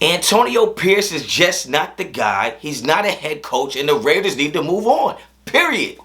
Antonio Pierce is just not the guy. He's not a head coach, and the Raiders need to move on. Period.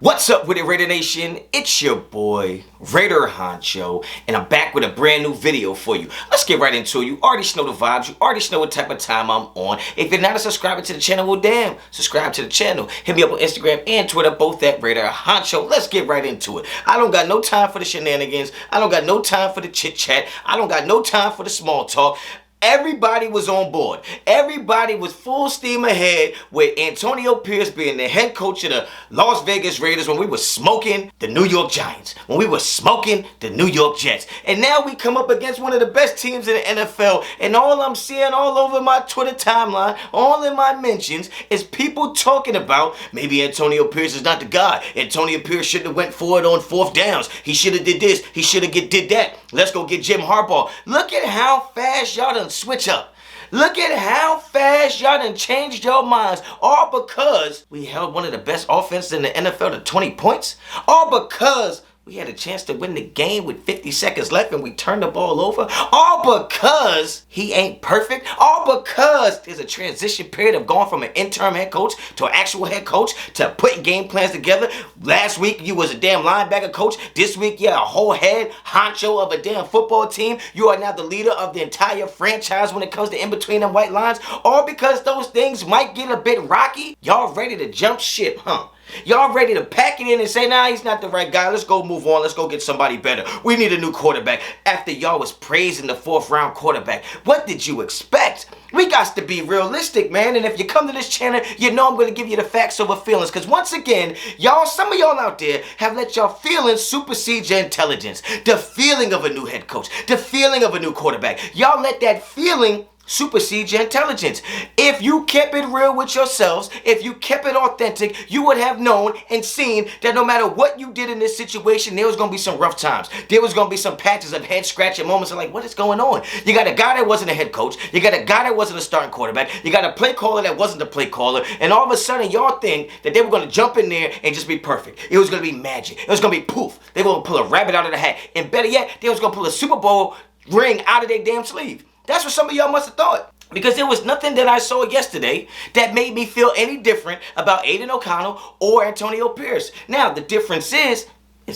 What's up with it, Raider Nation? It's your boy, Raider Honcho, and I'm back with a brand new video for you. Let's get right into it. You already know the vibes. You already know what type of time I'm on. If you're not a subscriber to the channel, well, damn, subscribe to the channel. Hit me up on Instagram and Twitter, both at Raider Honcho. Let's get right into it. I don't got no time for the shenanigans. I don't got no time for the chit-chat. I don't got no time for the small talk. Everybody was on board. Everybody was full steam ahead with Antonio Pierce being the head coach of the Las Vegas Raiders when we were smoking the New York Giants, when we were smoking the New York Jets. And now we come up against one of the best teams in the NFL, and all I'm seeing all over my Twitter timeline, all in my mentions, is people talking about maybe Antonio Pierce is not the guy. Antonio Pierce shouldn't have went for it on fourth downs. He should have did this. He should have did that. Let's go get Jim Harbaugh. Look at how fast y'all done switch up. Look at how fast y'all done changed your minds. All because we held one of the best offenses in the NFL to 20 points. All because we had a chance to win the game with 50 seconds left and we turned the ball over. All because he ain't perfect. All because there's a transition period of going from an interim head coach to an actual head coach to putting game plans together. Last week you was a damn linebacker coach. This week you're a whole head honcho of a damn football team. You are now the leader of the entire franchise when it comes to in between them white lines. All because those things might get a bit rocky. Y'all ready to jump ship, huh? Y'all ready to pack it in and say, nah, he's not the right guy. Let's go move on. Let's go get somebody better. We need a new quarterback. After y'all was praising the fourth round quarterback, what did you expect? We got to be realistic, man. And if you come to this channel, you know I'm going to give you the facts over feelings. Because once again, y'all, some of y'all out there have let y'all feelings supersede your intelligence. The feeling of a new head coach, the feeling of a new quarterback. Y'all let that feeling supersede your intelligence. If you kept it real with yourselves, if you kept it authentic, you would have known and seen that no matter what you did in this situation, there was going to be some rough times. There was going to be some patches of head scratching moments of like, what is going on? You got a guy that wasn't a head coach. You got a guy that wasn't a starting quarterback. You got a play caller that wasn't a play caller. And all of a sudden, y'all think that they were going to jump in there and just be perfect. It was going to be magic. It was going to be poof. They were going to pull a rabbit out of the hat. And better yet, they was going to pull a Super Bowl ring out of their damn sleeve. That's what some of y'all must have thought. Because there was nothing that I saw yesterday that made me feel any different about Aidan O'Connell or Antonio Pierce. Now, the difference is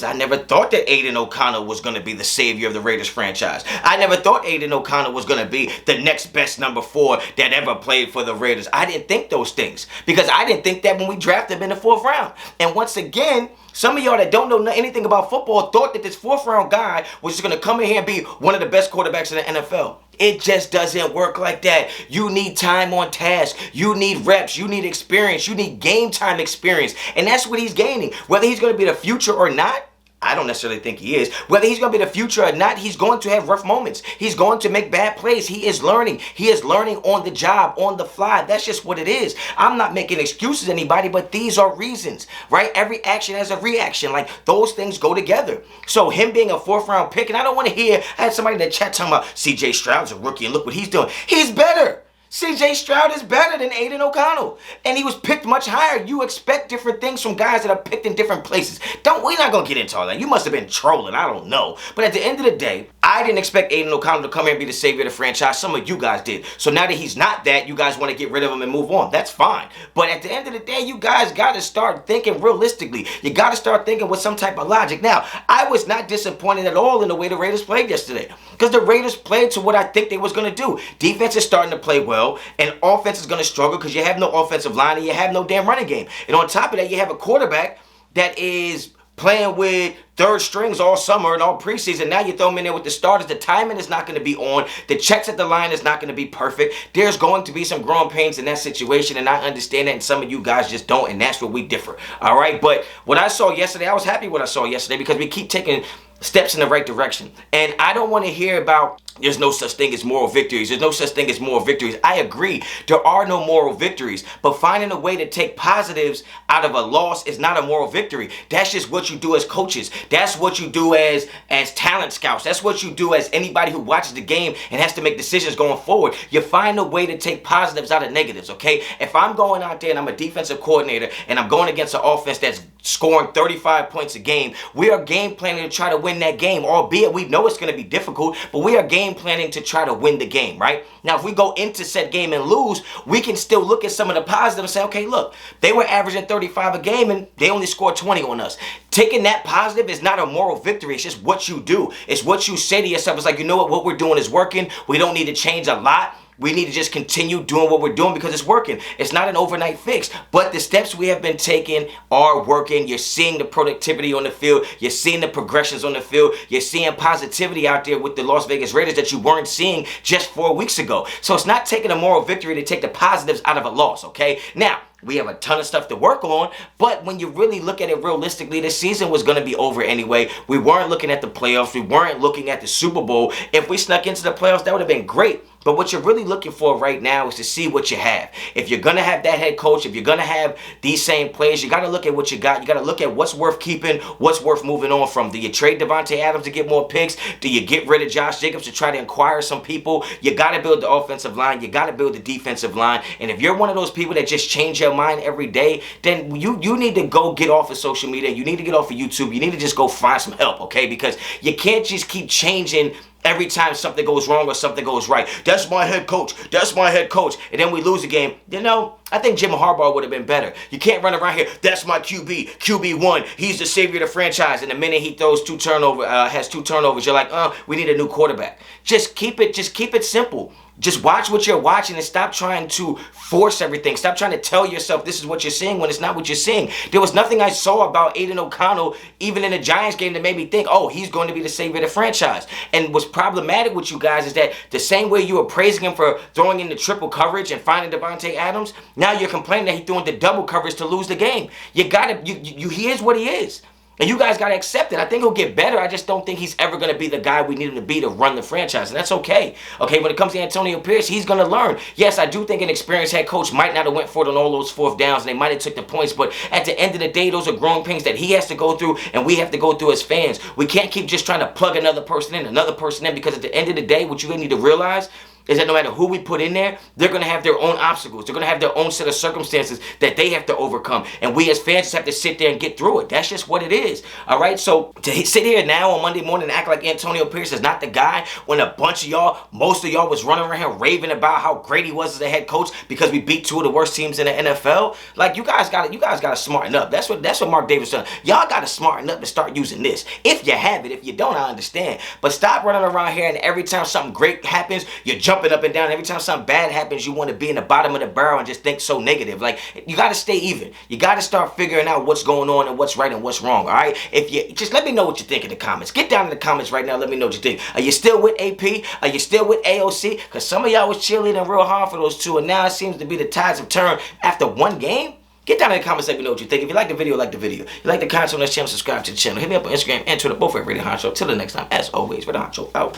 I never thought that Aidan O'Connell was going to be the savior of the Raiders franchise. I never thought Aidan O'Connell was going to be the next best number 4 that ever played for the Raiders. I didn't think those things because I didn't think that when we drafted him in the 4th round. And once again, some of y'all that don't know anything about football thought that this 4th round guy was just going to come in here and be one of the best quarterbacks in the NFL. It just doesn't work like that. You need time on task. You need reps. You need experience. You need game time experience. And that's what he's gaining. Whether he's going to be the future or not, I don't necessarily think he is. Whether he's going to be the future or not, he's going to have rough moments. He's going to make bad plays. He is learning. He is learning on the job, on the fly. That's just what it is. I'm not making excuses to anybody, but these are reasons, right? Every action has a reaction. Like, those things go together. So him being a 4th round pick, and I don't want to hear, I had somebody in the chat talking about C.J. Stroud's a rookie and look what he's doing. He's better. C.J. Stroud is better than Aidan O'Connell. And he was picked much higher. You expect different things from guys that are picked in different places. We're not going to get into all that. You must have been trolling. I don't know. But at the end of the day, I didn't expect Aidan O'Connell to come here and be the savior of the franchise. Some of you guys did. So now that he's not that, you guys want to get rid of him and move on. That's fine. But at the end of the day, you guys got to start thinking realistically. You got to start thinking with some type of logic. Now, I was not disappointed at all in the way the Raiders played yesterday. Because the Raiders played to what I think they was going to do. Defense is starting to play well, and offense is going to struggle because you have no offensive line and you have no damn running game. And on top of that, you have a quarterback that is playing with third strings all summer and all preseason. Now you throw him in there with the starters. The timing is not going to be on. The checks at the line is not going to be perfect. There's going to be some growing pains in that situation, and I understand that, and some of you guys just don't, and that's where we differ. All right? But what I saw yesterday, I was happy with what I saw yesterday because we keep taking steps in the right direction. And I don't want to hear about there's no such thing as moral victories. There's no such thing as moral victories. I agree. There are no moral victories. But finding a way to take positives out of a loss is not a moral victory. That's just what you do as coaches. That's what you do as talent scouts. That's what you do as anybody who watches the game and has to make decisions going forward. You find a way to take positives out of negatives, okay? If I'm going out there and I'm a defensive coordinator and I'm going against an offense that's scoring 35 points a game, we are game planning to try to win that game, albeit we know it's going to be difficult, but we are game planning to try to win the game, right? Now, if we go into said game and lose, we can still look at some of the positives and say, okay, look, they were averaging 35 a game and they only scored 20 on us. Taking that positive is not a moral victory. It's just what you do. It's what you say to yourself. It's like, you know what we're doing is working. We don't need to change a lot. We need to just continue doing what we're doing because it's working. It's not an overnight fix, but the steps we have been taking are working. You're seeing the productivity on the field. You're seeing the progressions on the field. You're seeing positivity out there with the Las Vegas Raiders that you weren't seeing just 4 weeks ago. So it's not taking a moral victory to take the positives out of a loss, okay? Now, we have a ton of stuff to work on, but when you really look at it realistically, the season was going to be over anyway. We weren't looking at the playoffs. We weren't looking at the Super Bowl. If we snuck into the playoffs, that would have been great. But what you're really looking for right now is to see what you have. If you're going to have that head coach, if you're going to have these same players, you got to look at what you got. You got to look at what's worth keeping, what's worth moving on from. Do you trade Devontae Adams to get more picks? Do you get rid of Josh Jacobs to try to acquire some people? You got to build the offensive line. You got to build the defensive line. And if you're one of those people that just change your mind every day, then you need to go get off of social media. You need to get off of YouTube. You need to just go find some help, okay? Because you can't just keep changing every time something goes wrong or something goes right. That's my head coach. That's my head coach. And then we lose a game. You know, I think Jim Harbaugh would have been better. You can't run around here. That's my QB. QB1. He's the savior of the franchise. And the minute he throws has two turnovers, you're like, we need a new quarterback. Just keep it simple. Just watch what you're watching and stop trying to force everything. Stop trying to tell yourself this is what you're seeing when it's not what you're seeing. There was nothing I saw about Aiden O'Connell, even in the Giants game, that made me think, oh, he's going to be the savior of the franchise. And what's problematic with you guys is that the same way you were praising him for throwing in the triple coverage and finding Devontae Adams, now you're complaining that he threw in the double coverage to lose the game. He is what he is. And you guys got to accept it. I think he'll get better. I just don't think he's ever going to be the guy we need him to be to run the franchise. And that's okay. Okay, when it comes to Antonio Pierce, he's going to learn. Yes, I do think an experienced head coach might not have went for it on all those fourth downs, and they might have took the points. But at the end of the day, those are growing pains that he has to go through and we have to go through as fans. We can't keep just trying to plug another person in, because at the end of the day, what you need to realize is that no matter who we put in there, they're going to have their own obstacles. They're going to have their own set of circumstances that they have to overcome. And we as fans just have to sit there and get through it. That's just what it is. All right? So to sit here now on Monday morning and act like Antonio Pierce is not the guy when a bunch of y'all, most of y'all was running around here raving about how great he was as a head coach because we beat two of the worst teams in the NFL. Like, you guys got to smarten up. That's what Mark Davis said. Y'all got to smarten up and start using this. If you have it. If you don't, I understand. But stop running around here and every time something great happens, you jump up and down. Every time something bad happens, you want to be in the bottom of the barrel and just think so negative. Like, you got to stay even. You got to start figuring out what's going on and what's right and what's wrong. All right. If you just let me know what you think in the comments. Get down in the comments right now. Let me know what you think. Are you still with AP? Are you still with AOC? Because some of y'all was cheerleading real hard for those two, and now it seems to be the tides have turned after one game. Get down in the comments, let me know what you think. If you like the video, like the video. If you like the content on this channel, subscribe to the channel. Hit me up on Instagram and Twitter, both at Raiderinfo. Till the next time, as always, Raiderinfo out.